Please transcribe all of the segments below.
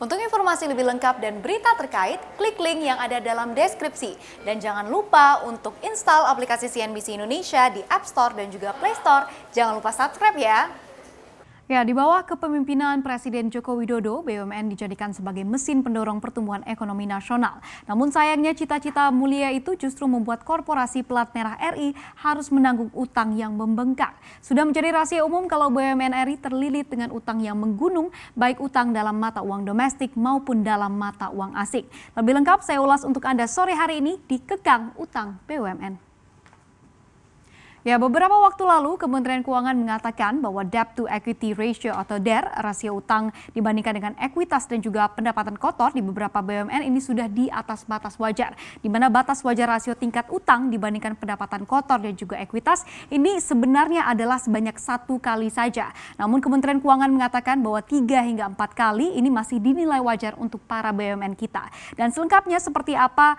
Untuk informasi lebih lengkap dan berita terkait, klik link yang ada dalam deskripsi. Dan jangan lupa untuk install aplikasi CNBC Indonesia di App Store dan juga Play Store. Jangan lupa subscribe ya. Ya, di bawah kepemimpinan Presiden Joko Widodo, BUMN dijadikan sebagai mesin pendorong pertumbuhan ekonomi nasional. Namun sayangnya cita-cita mulia itu justru membuat korporasi pelat merah RI harus menanggung utang yang membengkak. Sudah menjadi rahasia umum kalau BUMN RI terlilit dengan utang yang menggunung, baik utang dalam mata uang domestik maupun dalam mata uang asing. Lebih lengkap saya ulas untuk Anda sore hari ini di Kekang Utang BUMN. Ya, beberapa waktu lalu Kementerian Keuangan mengatakan bahwa debt to equity ratio atau DER, rasio utang dibandingkan dengan ekuitas dan juga pendapatan kotor di beberapa BUMN ini sudah di atas batas wajar. Di mana batas wajar rasio tingkat utang dibandingkan pendapatan kotor dan juga ekuitas ini sebenarnya adalah sebanyak 1 kali saja. Namun Kementerian Keuangan mengatakan bahwa 3 hingga 4 kali ini masih dinilai wajar untuk para BUMN kita. Dan selengkapnya seperti apa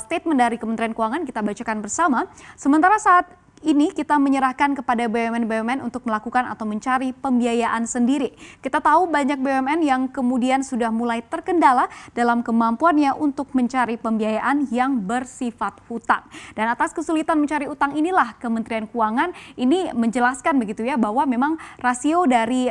statement dari Kementerian Keuangan kita bacakan bersama. Sementara saat ini kita menyerahkan kepada BUMN-BUMN untuk melakukan atau mencari pembiayaan sendiri. Kita tahu banyak BUMN yang kemudian sudah mulai terkendala dalam kemampuannya untuk mencari pembiayaan yang bersifat hutang. Dan atas kesulitan mencari utang inilah Kementerian Keuangan ini menjelaskan begitu ya bahwa memang rasio dari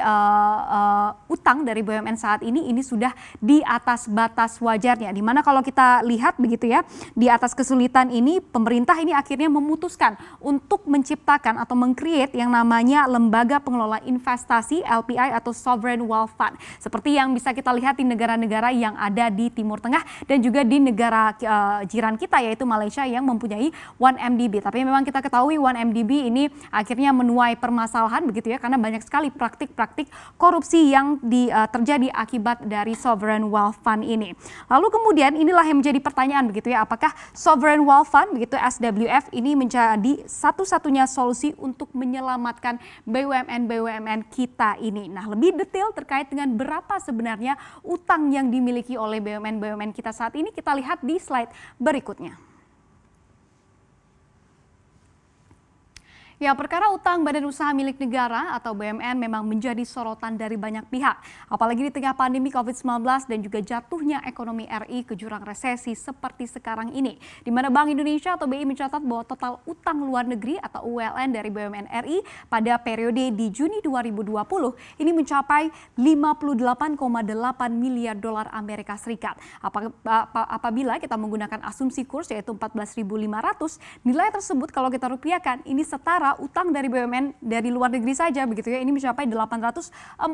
utang dari BUMN saat ini sudah di atas batas wajarnya. Dimana kalau kita lihat begitu ya di atas kesulitan ini pemerintah ini akhirnya memutuskan untuk menciptakan atau meng-create yang namanya Lembaga Pengelola Investasi LPI atau Sovereign Wealth Fund. Seperti yang bisa kita lihat di negara-negara yang ada di Timur Tengah dan juga di negara jiran kita yaitu Malaysia yang mempunyai 1MDB. Tapi memang kita ketahui 1MDB ini akhirnya menuai permasalahan begitu ya karena banyak sekali praktik-praktik korupsi yang terjadi akibat dari Sovereign Wealth Fund ini. Lalu kemudian inilah yang menjadi pertanyaan begitu ya, apakah Sovereign Wealth Fund begitu SWF ini menjadi satu-satunya solusi untuk menyelamatkan BUMN-BUMN kita ini. Nah, lebih detail terkait dengan berapa sebenarnya utang yang dimiliki oleh BUMN-BUMN kita saat ini kita lihat di slide berikutnya. Ya, perkara utang badan usaha milik negara atau BUMN memang menjadi sorotan dari banyak pihak. Apalagi di tengah pandemi COVID-19 dan juga jatuhnya ekonomi RI ke jurang resesi seperti sekarang ini. Di mana Bank Indonesia atau BI mencatat bahwa total utang luar negeri atau ULN dari BUMN RI pada periode di Juni 2020 ini mencapai 58,8 miliar dolar Amerika Serikat. Apabila kita menggunakan asumsi kurs yaitu 14.500, nilai tersebut kalau kita rupiahkan ini setara utang dari BUMN dari luar negeri saja begitu ya ini mencapai 845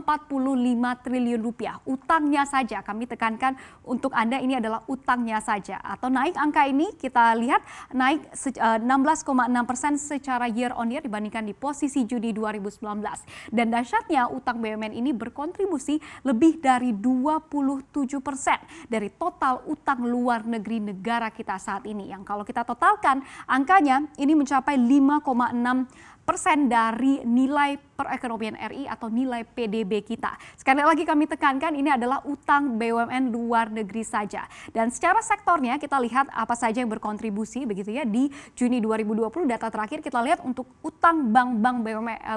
triliun rupiah. Utangnya saja kami tekankan untuk Anda ini adalah utangnya saja atau naik angka ini kita lihat naik 16,6% secara year on year dibandingkan di posisi Juni 2019. Dan dahsyatnya utang BUMN ini berkontribusi lebih dari 27% dari total utang luar negeri negara kita saat ini yang kalau kita totalkan angkanya ini mencapai 5,6% dari nilai perekonomian RI atau nilai PDB kita. Sekali lagi kami tekankan ini adalah utang BUMN luar negeri saja. Dan secara sektornya kita lihat apa saja yang berkontribusi begitu ya di Juni 2020 data terakhir kita lihat untuk utang bank-bank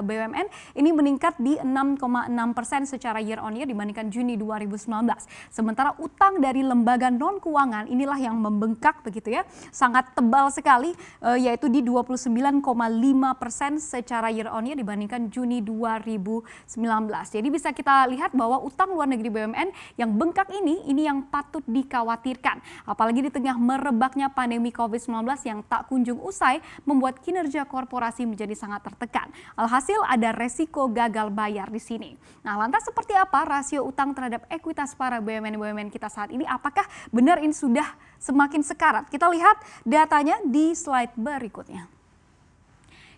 BUMN ini meningkat di 6,6% secara year on year dibandingkan Juni 2019. Sementara utang dari lembaga non keuangan inilah yang membengkak begitu ya, sangat tebal sekali yaitu di 29,5% secara year on year dibandingkan Juni 2019. Jadi bisa kita lihat bahwa utang luar negeri BUMN yang bengkak ini yang patut dikhawatirkan. Apalagi di tengah merebaknya pandemi COVID-19 yang tak kunjung usai membuat kinerja korporasi menjadi sangat tertekan. Alhasil ada resiko gagal bayar di sini. Nah, lantas seperti apa rasio utang terhadap ekuitas para BUMN-BUMN kita saat ini? Apakah benar ini sudah semakin sekarat? Kita lihat datanya di slide berikutnya.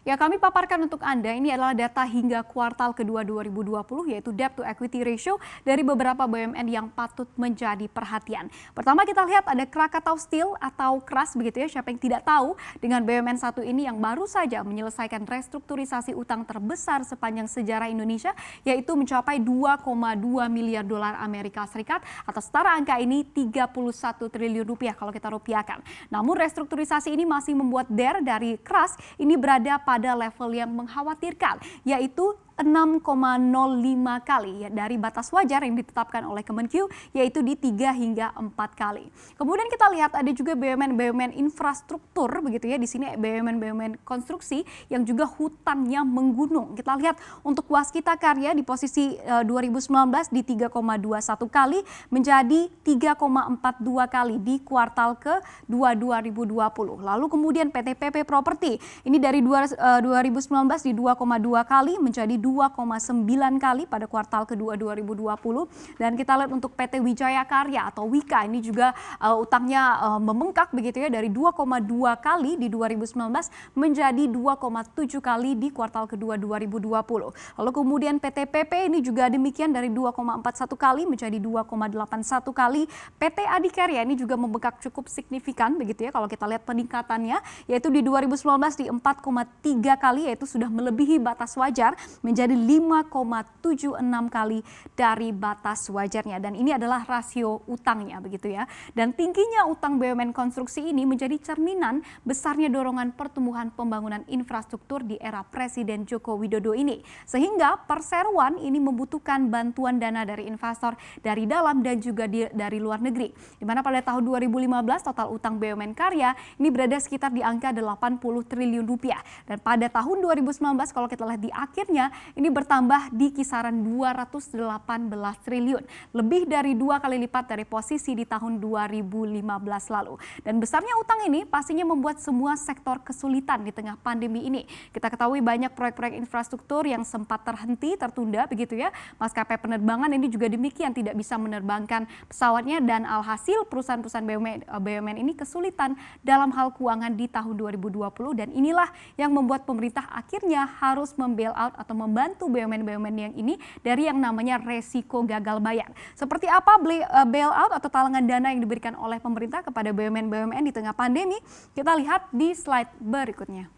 Ya, kami paparkan untuk Anda, ini adalah data hingga kuartal kedua 2020 yaitu debt to equity ratio dari beberapa BUMN yang patut menjadi perhatian. Pertama kita lihat ada Krakatau Steel atau KRAS begitu ya, siapa yang tidak tahu dengan BUMN satu ini yang baru saja menyelesaikan restrukturisasi utang terbesar sepanjang sejarah Indonesia yaitu mencapai 2,2 miliar dolar Amerika Serikat atau setara angka ini 31 triliun rupiah kalau kita rupiahkan. Namun restrukturisasi ini masih membuat DER dari KRAS ini berada pada level yang mengkhawatirkan yaitu 6,05 kali ya, dari batas wajar yang ditetapkan oleh Kemenq, yaitu di 3 hingga 4 kali. Kemudian kita lihat ada juga BUMN infrastruktur begitu ya, di sini BUMN konstruksi yang juga hutangnya menggunung. Kita lihat untuk Waskita Karya di posisi 2019 di 3,21 kali menjadi 3,42 kali di kuartal ke-2 2020. Lalu kemudian PT PP Properti ini dari 2019 di 2,2 kali menjadi 2,9 kali pada kuartal ke-2 2020. Dan kita lihat untuk PT Wijaya Karya atau Wika ini juga utangnya membengkak begitu ya, dari 2,2 kali di 2019 menjadi 2,7 kali di kuartal ke-2 2020. Lalu kemudian PT PP ini juga demikian dari 2,41 kali menjadi 2,81 kali. PT Adikarya ini juga membengkak cukup signifikan begitu ya kalau kita lihat peningkatannya, yaitu di 2019 di 4,3 kali, yaitu sudah melebihi batas wajar menjadi 5,76 kali dari batas wajarnya, dan ini adalah rasio utangnya begitu ya. Dan tingginya utang BUMN konstruksi ini menjadi cerminan besarnya dorongan pertumbuhan pembangunan infrastruktur di era Presiden Joko Widodo ini, sehingga perseroan ini membutuhkan bantuan dana dari investor dari dalam dan juga dari luar negeri, di mana pada tahun 2015 total utang BUMN Karya ini berada sekitar di angka 80 triliun rupiah, dan pada tahun 2019 kalau kita lihat di akhirnya ini bertambah di kisaran 218 triliun, lebih dari 2 kali lipat dari posisi di tahun 2015 lalu. Dan besarnya utang ini pastinya membuat semua sektor kesulitan di tengah pandemi ini. Kita ketahui banyak proyek-proyek infrastruktur yang sempat terhenti, tertunda begitu ya. Maskapai penerbangan ini juga demikian, tidak bisa menerbangkan pesawatnya, dan alhasil perusahaan-perusahaan BUMN ini kesulitan dalam hal keuangan di tahun 2020, dan inilah yang membuat pemerintah akhirnya harus membail out atau membantu BUMN yang ini dari yang namanya resiko gagal bayar. Seperti apa bail out atau talangan dana yang diberikan oleh pemerintah kepada BUMN di tengah pandemi? Kita lihat di slide berikutnya.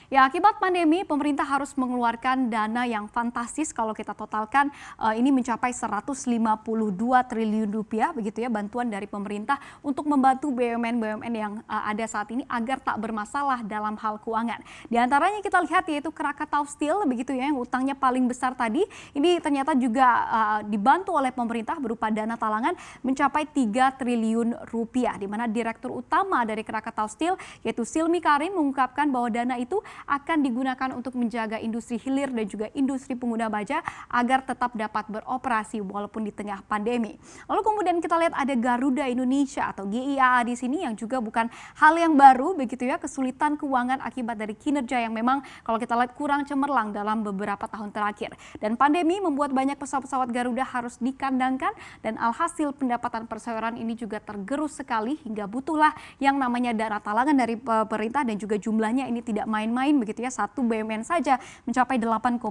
Ya, akibat pandemi, pemerintah harus mengeluarkan dana yang fantastis. Kalau kita totalkan, ini mencapai 152 triliun rupiah, begitu ya, bantuan dari pemerintah untuk membantu BUMN yang ada saat ini agar tak bermasalah dalam hal keuangan. Di antaranya kita lihat yaitu Krakatau Steel, begitu ya, yang utangnya paling besar tadi. Ini ternyata juga dibantu oleh pemerintah berupa dana talangan mencapai 3 triliun rupiah, di mana Direktur Utama dari Krakatau Steel yaitu Silmi Karim mengungkapkan bahwa dana itu akan digunakan untuk menjaga industri hilir dan juga industri pengguna baja agar tetap dapat beroperasi walaupun di tengah pandemi. Lalu kemudian kita lihat ada Garuda Indonesia atau GIAA di sini yang juga bukan hal yang baru begitu ya, kesulitan keuangan akibat dari kinerja yang memang kalau kita lihat kurang cemerlang dalam beberapa tahun terakhir. Dan pandemi membuat banyak pesawat-pesawat Garuda harus dikandangkan, dan alhasil pendapatan perseroan ini juga tergerus sekali hingga butuhlah yang namanya dana talangan dari pemerintah, dan juga jumlahnya ini tidak main-main begitu ya, satu BUMN saja mencapai 8,5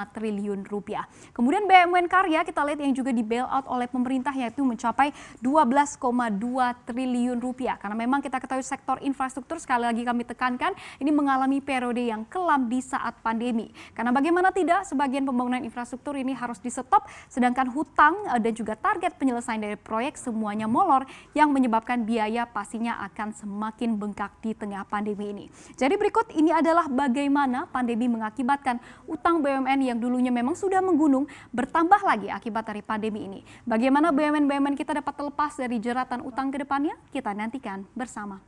triliun rupiah. Kemudian BUMN Karya kita lihat yang juga di bail out oleh pemerintah yaitu mencapai 12,2 triliun rupiah, karena memang kita ketahui sektor infrastruktur, sekali lagi kami tekankan, ini mengalami periode yang kelam di saat pandemi. Karena bagaimana tidak, sebagian pembangunan infrastruktur ini harus di stop, sedangkan hutang dan juga target penyelesaian dari proyek semuanya molor yang menyebabkan biaya pastinya akan semakin bengkak di tengah pandemi ini. Jadi berikut ini adalah bagaimana pandemi mengakibatkan utang BUMN yang dulunya memang sudah menggunung bertambah lagi akibat dari pandemi ini. Bagaimana BUMN kita dapat terlepas dari jeratan utang ke depannya? Kita nantikan bersama.